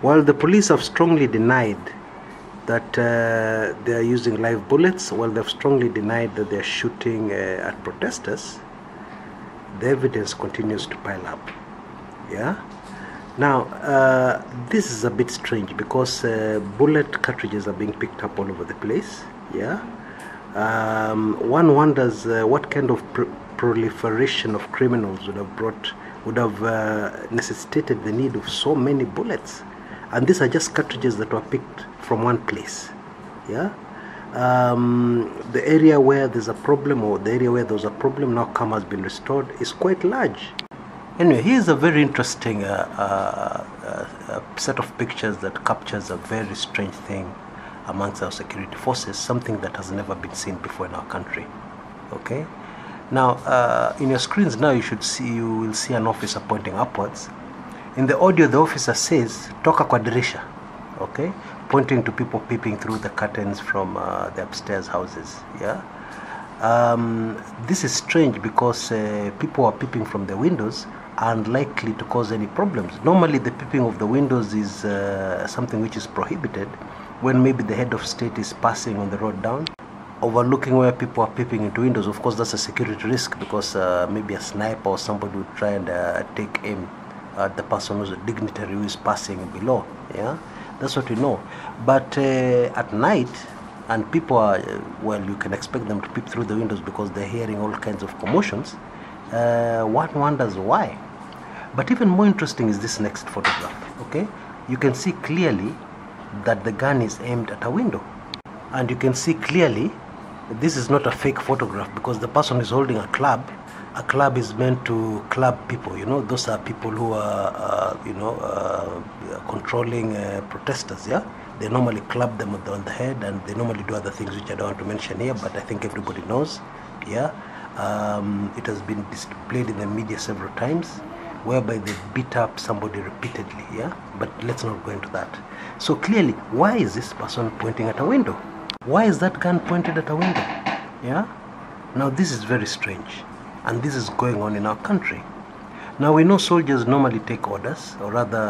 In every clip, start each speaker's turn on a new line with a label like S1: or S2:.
S1: While the police have strongly denied that they are using live bullets, while they've strongly denied that they're shooting at protesters, the evidence continues to pile up. Yeah. Now, this is a bit strange because bullet cartridges are being picked up all over the place. Yeah. One wonders what kind of proliferation of criminals would have necessitated the need of so many bullets. And these are just cartridges that were picked from one place. Yeah. The area where there's a problem, or the area where there was a problem, now Gama has been restored, is quite large. Anyway, here's a very interesting set of pictures that captures a very strange thing amongst our security forces, something that has never been seen before in our country. Okay. Now, in your screens now, you will see an officer pointing upwards. In the audio, the officer says, "Toka kwa dirisha," okay, pointing to people peeping through the curtains from the upstairs houses. Yeah. This is strange because people are peeping from the windows are unlikely to cause any problems. Normally, the peeping of the windows is something which is prohibited when maybe the head of state is passing on the road down, overlooking where people are peeping into windows. Of course, that's a security risk because maybe a sniper or somebody would try and take aim at the person who's a dignitary who is passing below. Yeah, that's what we know. But at night, and people are, well, you can expect them to peep through the windows because they're hearing all kinds of commotions. One wonders why. But even more interesting is this next photograph. Okay, you can see clearly that the gun is aimed at a window, and you can see clearly this is not a fake photograph because the person is holding a club. A club is meant to club people. You know, those are people who are controlling protesters. Yeah, they normally club them on the head, and they normally do other things which I don't want to mention here, but I think everybody knows. Yeah, it has been displayed in the media several times, whereby they beat up somebody repeatedly. Yeah, but let's not go into that. So clearly, why is this person pointing at a window? Why is that gun pointed at a window? Yeah. Now this is very strange, and this is going on in our country. Now we know soldiers normally take orders, or rather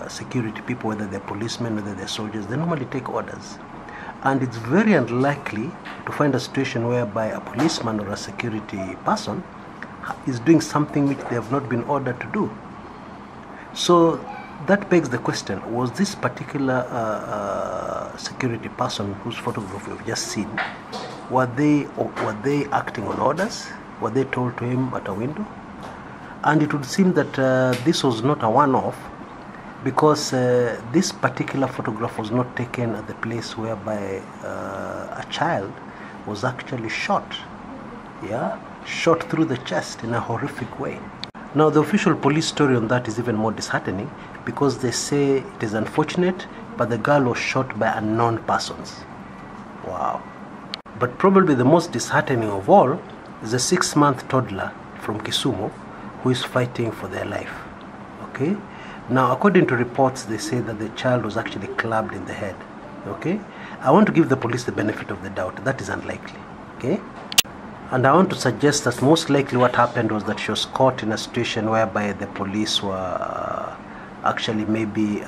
S1: security people, whether they're policemen, whether they're soldiers, they normally take orders. And it's very unlikely to find a situation whereby a policeman or a security person is doing something which they have not been ordered to do. So that begs the question, was this particular security person whose photograph we've just seen, were they acting on orders? Were they told to him at a window? And it would seem that this was not a one-off, because this particular photograph was not taken at the place whereby a child was actually shot. Yeah, shot through the chest in a horrific way. Now the official police story on that is even more disheartening, because they say it is unfortunate, but the girl was shot by unknown persons. Wow. But probably the most disheartening of all is a 6-month toddler from Kisumu who is fighting for their life. Okay. Now, according to reports, they say that the child was actually clubbed in the head. Okay. I want to give the police the benefit of the doubt. That is unlikely. Okay. And I want to suggest that most likely what happened was that she was caught in a situation whereby the police were actually maybe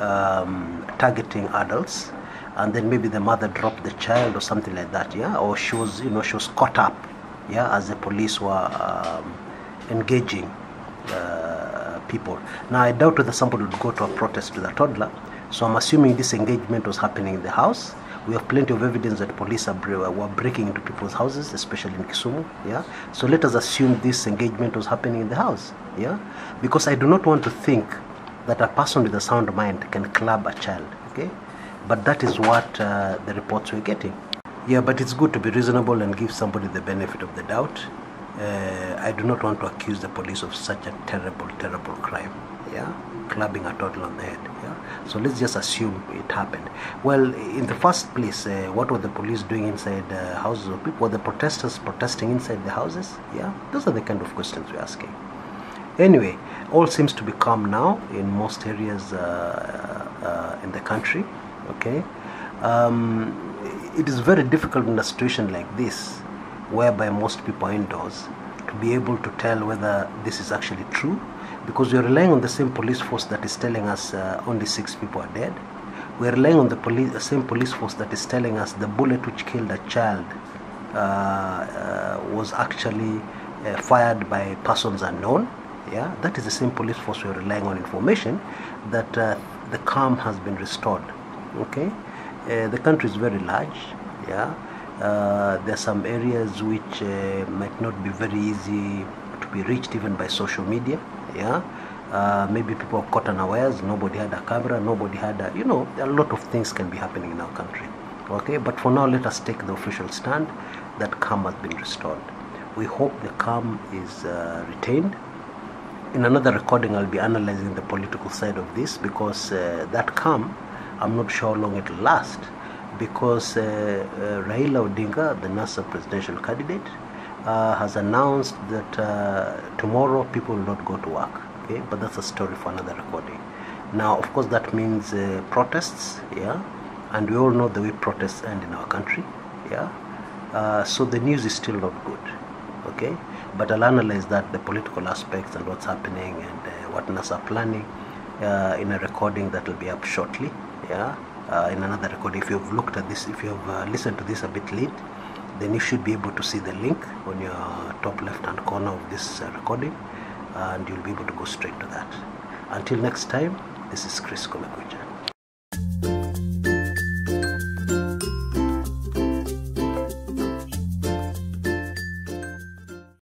S1: targeting adults, and then maybe the mother dropped the child or something like that. Yeah. Or she was, she was caught up. Yeah, as the police were engaging people. Now, I doubt whether somebody would go to a protest with a toddler, so I'm assuming this engagement was happening in the house. We have plenty of evidence that police were breaking into people's houses, especially in Kisumu. Yeah, so let us assume this engagement was happening in the house. Yeah, because I do not want to think that a person with a sound mind can club a child. Okay, but that is what the reports we're getting. Yeah, but it's good to be reasonable and give somebody the benefit of the doubt. I do not want to accuse the police of such a terrible, terrible crime. Yeah, clubbing a toddler on the head. Yeah, so let's just assume it happened. Well, in the first place, what were the police doing inside houses of people? Were the protesters protesting inside the houses? Yeah, those are the kind of questions we're asking. Anyway, all seems to be calm now in most areas in the country. Okay. It is very difficult in a situation like this, whereby most people are indoors, to be able to tell whether this is actually true, because we're relying on the same police force that is telling us only 6 people are dead. We're relying on the same police force that is telling us the bullet which killed a child was actually fired by persons unknown. Yeah, that is the same police force we're relying on information that the calm has been restored. Okay, the country is very large. Yeah, there are some areas which might not be very easy to be reached even by social media. Yeah, maybe people are caught unawares. Nobody had a camera. Nobody had a, a lot of things can be happening in our country. Okay, but for now, let us take the official stand that calm has been restored. We hope the calm is retained. In another recording, I'll be analyzing the political side of this, because that calm, I'm not sure how long it will last, because Raila Odinga, the NASA presidential candidate, has announced that tomorrow people will not go to work. Okay, but that's a story for another recording. Now, of course, that means protests. Yeah, and we all know the way protests end in our country. Yeah, so the news is still not good. Okay, but I'll analyze that, the political aspects and what's happening and what NASA are planning in a recording that will be up shortly. Yeah, in another recording. If you've looked at this, if you've listened to this a bit late, then you should be able to see the link on your top left hand corner of this recording, and you'll be able to go straight to that. Until next time, this is Chris Kumekucha.